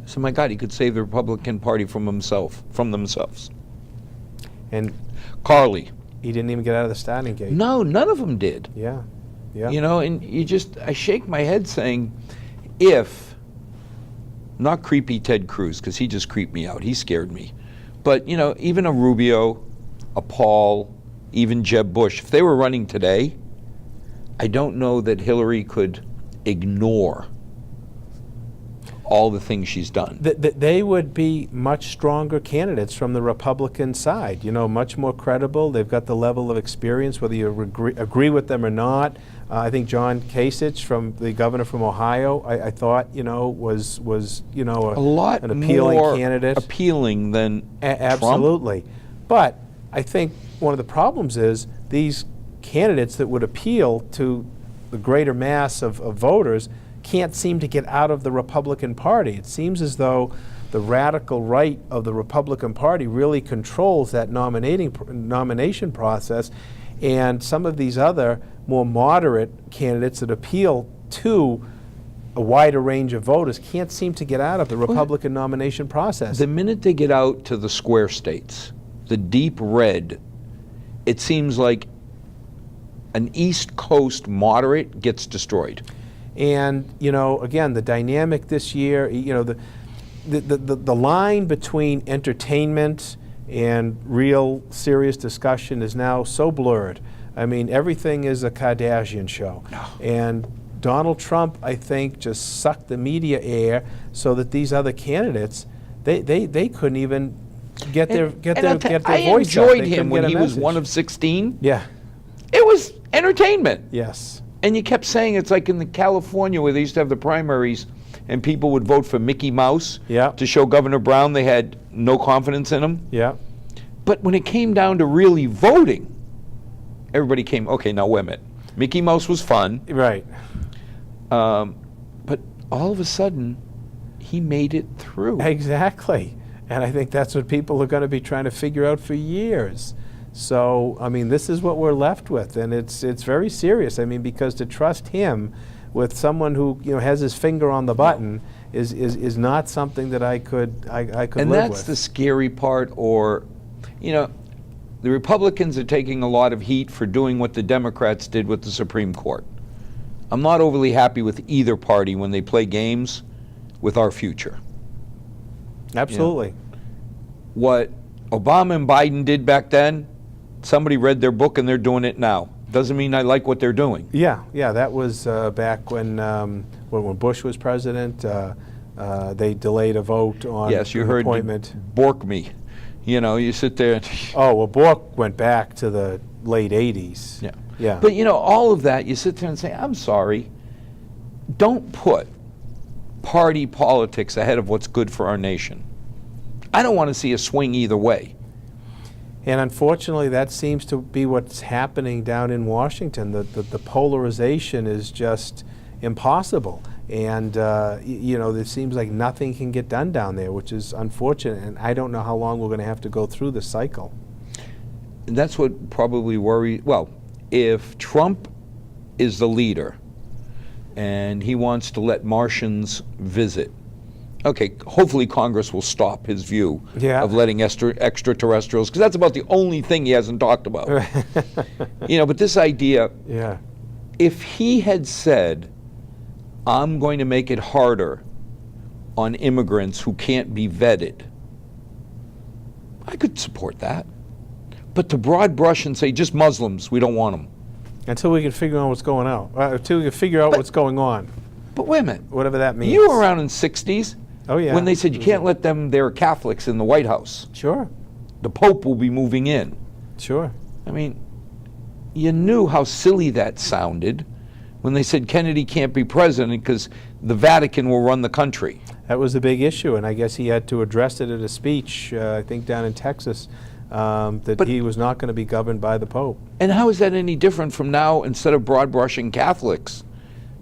I said, my God, he could save the Republican Party from themselves. And Carly. he didn't even get out of the starting gate. No, none of them did. Yeah. Yeah. And I shake my head saying, if, not creepy Ted Cruz, because he just creeped me out, he scared me, but, even a Rubio, a Paul, even Jeb Bush, if they were running today, I don't know that Hillary could ignore all the things she's done. They would be much stronger candidates from the Republican side, much more credible. They've got the level of experience, whether you agree with them or not. I think John Kasich, the governor from Ohio, I thought, was a lot an appealing more candidate. Appealing than Absolutely. Trump. But I think one of the problems is these candidates that would appeal to the greater mass of voters can't seem to get out of the Republican Party. It seems as though the radical right of the Republican Party really controls that nomination process, and some of these other more moderate candidates that appeal to a wider range of voters can't seem to get out of the Republican nomination process. The minute they get out to the square states, the deep red, it seems like an East Coast moderate gets destroyed. And, again, the dynamic this year, the line between entertainment and real serious discussion is now so blurred. I mean, everything is a Kardashian show. No. And Donald Trump, I think, just sucked the media air so that these other candidates, they couldn't even get their voice out. I enjoyed him when he was one of 16. Yeah. It was entertainment. Yes. And you kept saying it's like in California where they used to have the primaries and people would vote for Mickey Mouse to show Governor Brown they had no confidence in him. Yeah. But when it came down to really voting, everybody came, okay, now wait a minute. Mickey Mouse was fun. Right. But all of a sudden, he made it through. Exactly. And I think that's what people are going to be trying to figure out for years. So, I mean, this is what we're left with, and it's very serious. I mean, because to trust him with someone who has his finger on the button is not something that I could live with. And that's the scary part. Or, the Republicans are taking a lot of heat for doing what the Democrats did with the Supreme Court. I'm not overly happy with either party when they play games with our future. Absolutely. What Obama and Biden did back then, somebody read their book and they're doing it now. Doesn't mean I like what they're doing. Yeah, that was back when Bush was president. They delayed a vote on yes, you heard appointment. Bork me. You sit there and oh, well, Bork went back to the late 80s. Yeah. Yeah. But all of that, you sit there and say, I'm sorry, don't put party politics ahead of what's good for our nation. I don't want to see a swing either way. And unfortunately, that seems to be what's happening down in Washington. The polarization is just impossible. And, it seems like nothing can get done down there, which is unfortunate. And I don't know how long we're going to have to go through this cycle. And that's what probably worries. Well, if Trump is the leader and he wants to let Martians visit, okay, hopefully Congress will stop his view of letting extraterrestrials, because that's about the only thing he hasn't talked about. But this idea, if he had said, I'm going to make it harder on immigrants who can't be vetted, I could support that. But to broad brush and say, just Muslims, we don't want them. Until we can figure out what's going on. Until we can figure out what's going on. But wait a minute. Whatever that means. You were around in the 60s. Oh, yeah. When they said you can't let them, they're Catholics in the White House. Sure. The Pope will be moving in. Sure. I mean, you knew how silly that sounded when they said Kennedy can't be president because the Vatican will run the country. That was a big issue, and I guess he had to address it at a speech, I think down in Texas, that he was not going to be governed by the Pope. And how is that any different from now, instead of broad-brushing Catholics,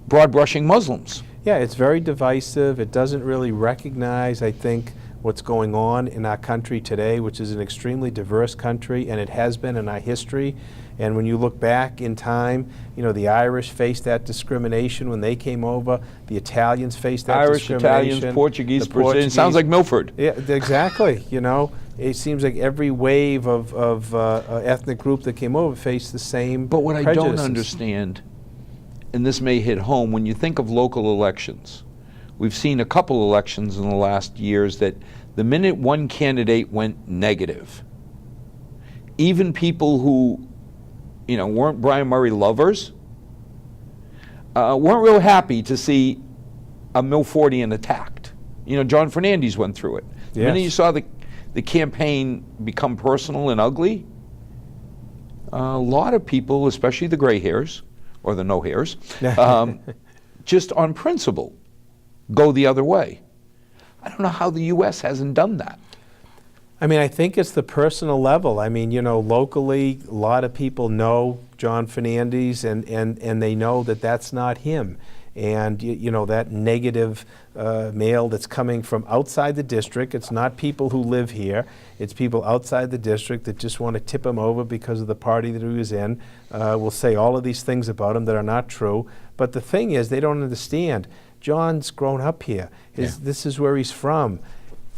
broad-brushing Muslims? Yeah, it's very divisive. It doesn't really recognize, I think, what's going on in our country today, which is an extremely diverse country, and it has been in our history. And when you look back in time, you know, the Irish faced that discrimination when they came over. The Italians faced that discrimination. Irish, Italians, Portuguese, Brazilian. Sounds like Milford. Yeah, exactly. You know, it seems like every wave of ethnic group that came over faced the same But what I prejudices. don't understand, and this may hit home, when you think of local elections, we've seen a couple elections in the last years that the minute one candidate went negative, even people who, you know, weren't Brian Murray lovers, weren't real happy to see a Milfordian attacked. You know, John Fernandez went through it. The minute you saw the campaign become personal and ugly, a lot of people, especially the gray hairs, or the no hairs, just on principle, go the other way. I don't know how the U.S. hasn't done that. I mean, I think it's the personal level. I mean, you know, locally, a lot of people know John Fernandez, and they know that that's not him. And, you know, that negative mail that's coming from outside the district, it's not people who live here. It's people outside the district that just want to tip him over because of the party that he was in, will say all of these things about him that are not true. But the thing is, they don't understand. John's grown up here. This is where he's from.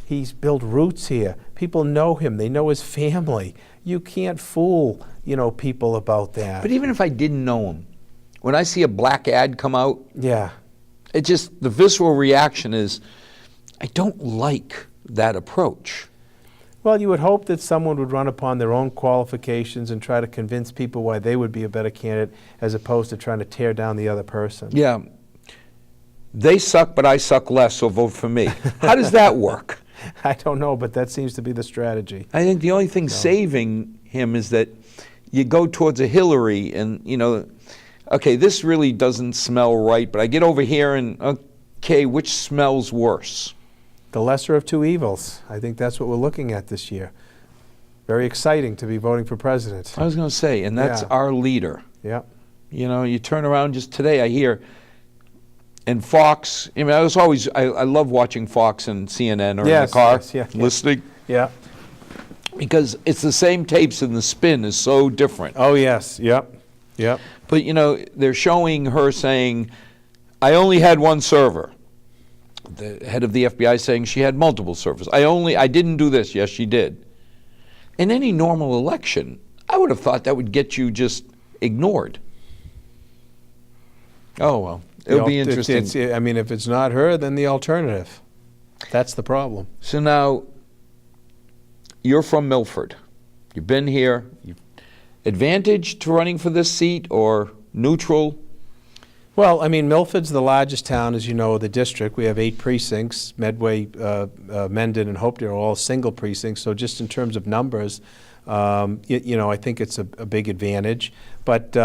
He's built roots here. People know him. They know his family. You can't fool, you know, people about that. But even if I didn't know him, when I see a black ad come out, it just, the visceral reaction is, I don't like that approach. Well, you would hope that someone would run upon their own qualifications and try to convince people why they would be a better candidate, as opposed to trying to tear down the other person. Yeah. They suck, but I suck less, so vote for me. How does that work? I don't know, but that seems to be the strategy. I think the only thing saving him is that you go towards a Hillary and, you know, okay, this really doesn't smell right, but I get over here and, okay, which smells worse? The lesser of two evils. I think that's what we're looking at this year. Very exciting to be voting for president. I was going to say, and that's our leader. Yeah. You know, you turn around just today, I hear, and Fox, I mean, I love watching Fox and CNN or in the car, listening. Yeah. Because it's the same tapes and the spin is so different. Oh, yes. Yep. Yep. But, you know, they're showing her saying, I only had one server. The head of the FBI saying she had multiple servers. I didn't do this. Yes, she did. In any normal election, I would have thought that would get you just ignored. Oh, well. It'll be interesting. I mean, if it's not her, then the alternative. That's the problem. So now, you're from Milford. You've been here. Advantage to running for this seat or neutral? Well, I mean, Milford's the largest town, as you know, of the district. We have 8 precincts. Medway, Mendon, and Hopedale are all single precincts. So just in terms of numbers, you know, I think it's a big advantage. But,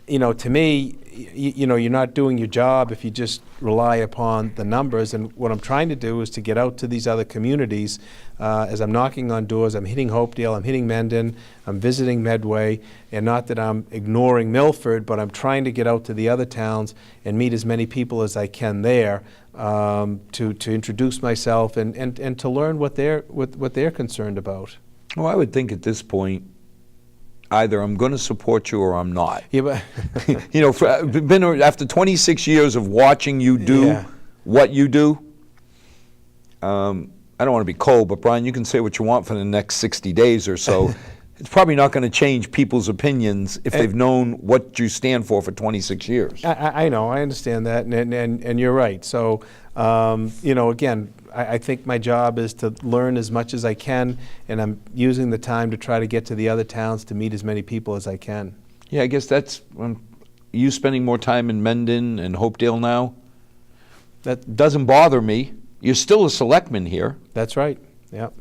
you know, to me, you know, you're not doing your job if you just rely upon the numbers. And what I'm trying to do is to get out to these other communities. As I'm knocking on doors, I'm hitting Hopedale, I'm hitting Mendon, I'm visiting Medway, and not that I'm ignoring Milford, but I'm trying to get out to the other towns and meet as many people as I can there, to introduce myself and to learn what they're concerned about. Well, I would think at this point, either I'm going to support you or I'm not. Yeah, but you know, after 26 years of watching you do what you do, I don't want to be cold, but Brian, you can say what you want for the next 60 days or so. It's probably not going to change people's opinions if they've known what you stand for 26 years. I know, I understand that, and you're right. So, you know, again, I think my job is to learn as much as I can, and I'm using the time to try to get to the other towns to meet as many people as I can. Yeah, I guess that's you spending more time in Mendon and Hopedale now. That doesn't bother me. You're still a selectman here. That's right. Yep.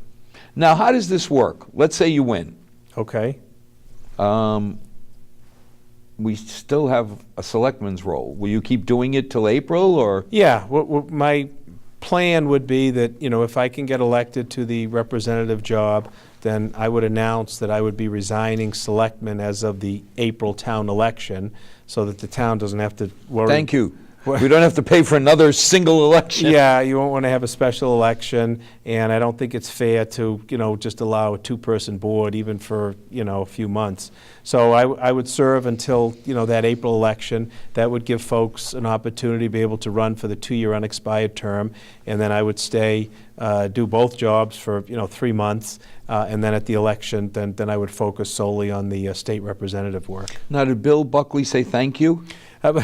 Now, how does this work? Let's say you win. Okay. we still have a selectman's role. Will you keep doing it till April, or? Yeah, my plan would be that, if I can get elected to the representative job, then I would announce that I would be resigning selectman as of the April town election, so that the town doesn't have to worry. Thank you. We don't have to pay for another single election. Yeah, you won't want to have a special election, and I don't think it's fair to, just allow a two-person board even for, a few months. So I would serve until, that April election. That would give folks an opportunity to be able to run for the 2-year unexpired term, and then I would stay, do both jobs for, 3 months, and then at the election, then I would focus solely on the state representative work. Now, did Bill Buckley say thank you? No.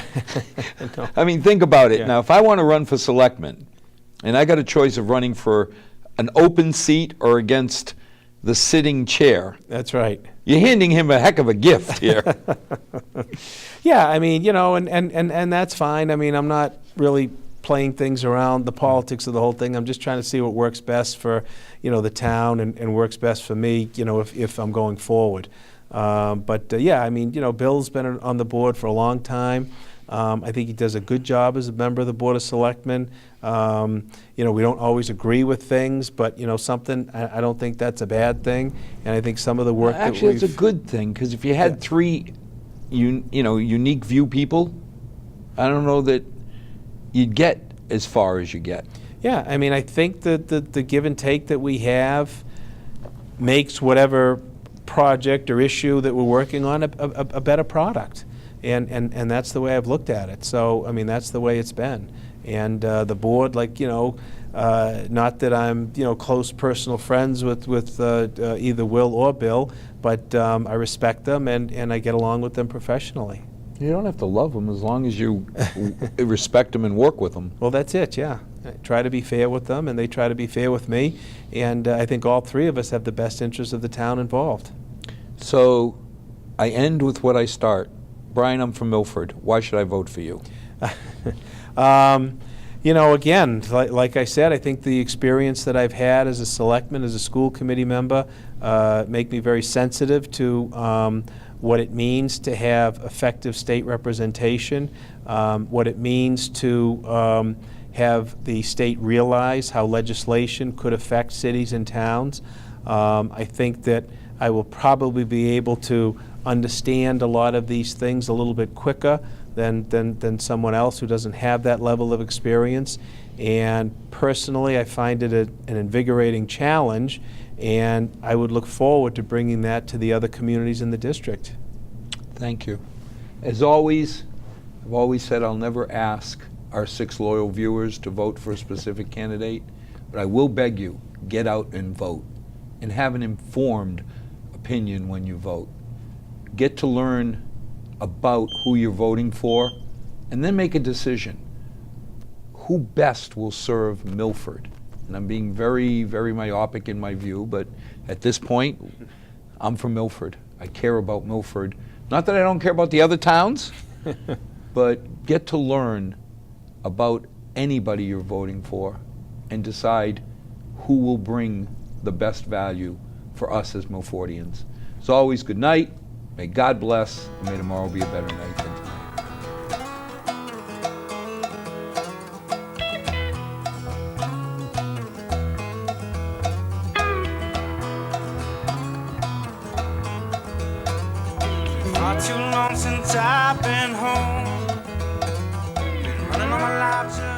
I mean, think about it. Yeah. Now, if I want to run for selectman, and I got a choice of running for an open seat or against the sitting chair, That's right. you're handing him a heck of a gift here. Yeah, I mean, and that's fine. I mean, I'm not really playing things around the politics of the whole thing. I'm just trying to see what works best for, the town and works best for me, if I'm going forward. Yeah, I mean, Bill's been on the board for a long time. I think he does a good job as a member of the Board of Selectmen. We don't always agree with things, but, something, I don't think that's a bad thing. And I think some of the work Actually, that it's a good thing, because if you had three unique view people, I don't know that you'd get as far as you get. Yeah, I mean, I think that the give and take that we have makes whatever project or issue that we're working on a better product. And that's the way I've looked at it. So, I mean, that's the way it's been. And the board, not that I'm, close personal friends with either Will or Bill, but I respect them and I get along with them professionally. You don't have to love them as long as you respect them and work with them. Well, that's it, yeah. I try to be fair with them, and they try to be fair with me. And I think all three of us have the best interests of the town involved. So I end with what I start. Brian, I'm from Milford. Why should I vote for you? Again, like I said, I think the experience that I've had as a selectman, as a school committee member, make me very sensitive to what it means to have effective state representation, what it means to have the state realize how legislation could affect cities and towns. I think that I will probably be able to understand a lot of these things a little bit quicker than someone else who doesn't have that level of experience. And personally, I find it an invigorating challenge, and I would look forward to bringing that to the other communities in the district. Thank you. As always, I've always said I'll never ask our 6 loyal viewers to vote for a specific candidate, but I will beg you, get out and vote, and have an informed opinion when you vote. Get to learn about who you're voting for, and then make a decision. Who best will serve Milford? And I'm being very, very myopic in my view, but at this point, I'm from Milford. I care about Milford. Not that I don't care about the other towns, but get to learn about anybody you're voting for and decide who will bring the best value for us as Milfordians. As always, good night. May God bless, and may tomorrow be a better night than tonight. Not too long since I've been home. Been running all my life.